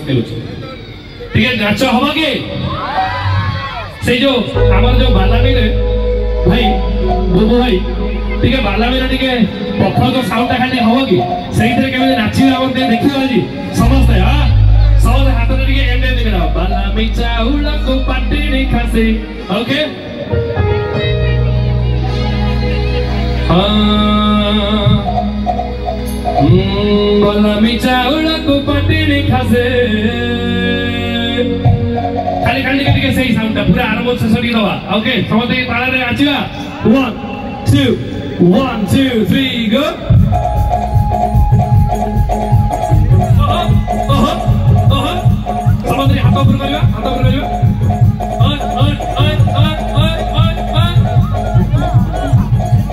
खेलुछु ठीक है नाच हवा के से जो हमर जो बालामी रे भाई बुबु भाई ठीक है बालामी रे ठीक है पखर जो साउंड खाली हवा की सही तरह केबे नाची हमर दे देखियो आज समस्त हां सब हाथ रे ठीक है एंडे देबे ना बालामी चाउला को पाटी नी खासे ओके बालामी चाउला को पाटी नी खासे खाली खाली के सही साउंड पूरा आरंभ से सडी दवा ओके समझे ताला रे आचिवा 1 2 1 2 3 गो समझे हाथ ऊपर करिवा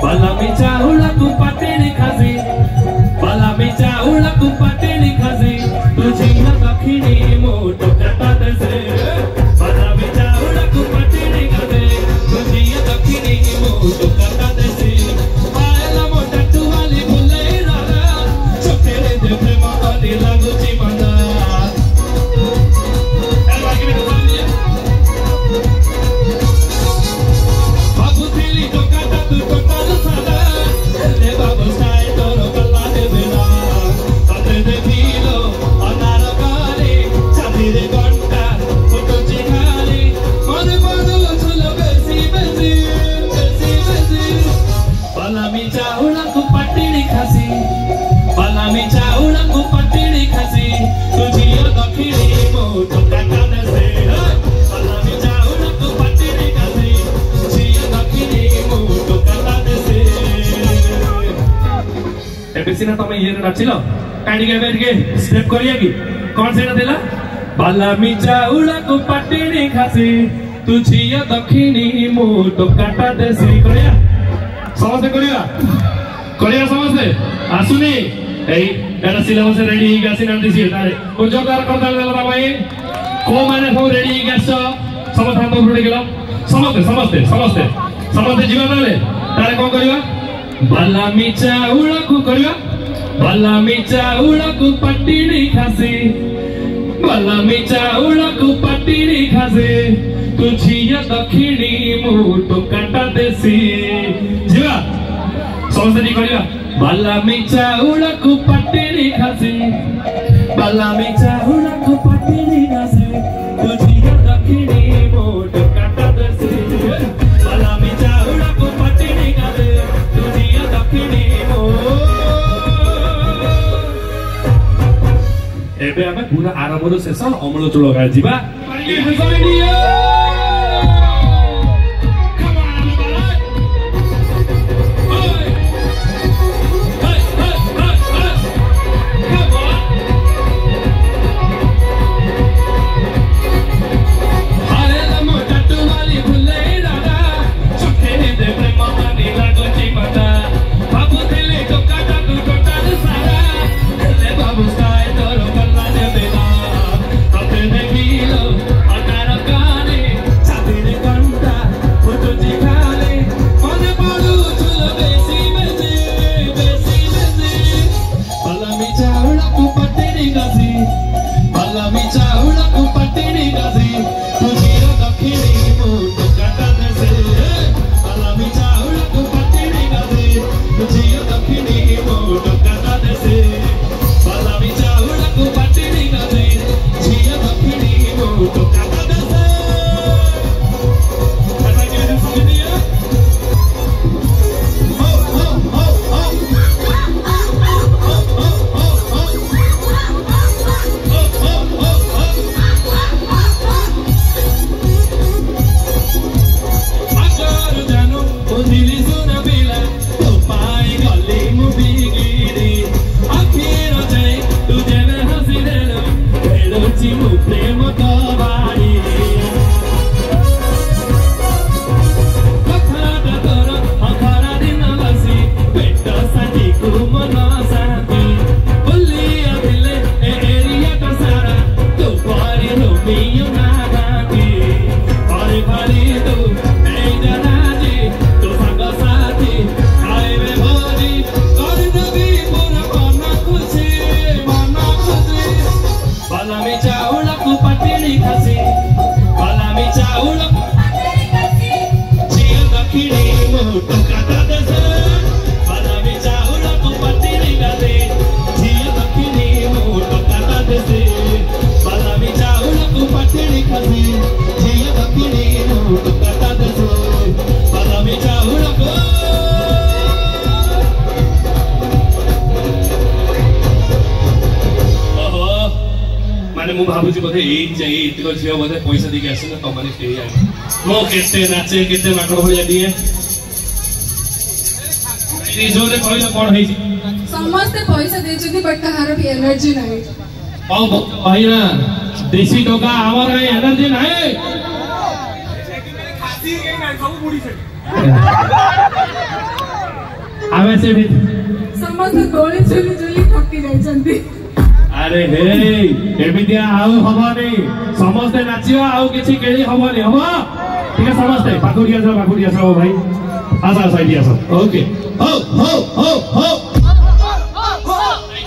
बालामी चाउला को पाटी नी खासे बालामी चाउला को पाटी नी खासे तुझी ना दखिणी मोटो काटा दसे सिना तमे ये नाचिलो काडी के बैठ के स्टेप करिया की कौन सेना देला बालामी चाउला को पाटीनी खासी तू छिया दक्षिणी मोटो काटा देसी करिया समझे करिया समझे आसुनी एई एटा सिलेबस रेडी ही गासी ना दिसी तारे को जोरदार करता देला भाई को माने सब रेडी ही गासो समझ हाथ ऊपर गेलो समझते जीवा तारे कोन करिवा बालामी चाउला को करिवा बालामी चाउला को पाटीनी खासी बालामी चाउला को पाटीनी खासी तू छिया दक्षिणी मोटो काटा देसी जीवा समझते करिवा बालामी चाउला को पाटीनी खासी बालामी चाउला को पाटीनी खासी तू छिया दक्षिणी मोटो काटा देसी बालामी चाउला को पाटीनी खासी तू छिया दक्षिणी एबे हमें पूरा आरंभରୁ ଶେଷ ଅମଳ ଚୂଳ ଗାଇ ଯିବା माने मु भाबुची बोधे एतिक झियो बोधे पैसा देके आसिन त माने केही आइ मो केते नाचे केते माकड़ भलिया दिए ए जोरे कहले कोन हेछि समस्त पैसा देछथि बट कहार भी एनर्जी नाही औ भाई ना देसी टोका आवर है एनर्जी नाही खासी के नाही सब बुडी छे आवे से भी समस्त गोली चुली चुली थकी जाइछन्ती अरे हे एमितिया आउ हबनी समस्त नाचियो आउ किछि केली हबनी हबो ठीक है समस्त पाकुडिया छ भाई आसा साइडिया छ ओके हो हो हो हो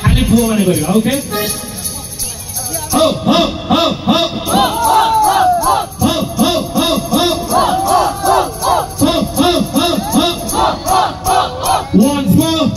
खाली फुओ माने गरिबा ओके हो हो हो हो हो हो हो हो हो once more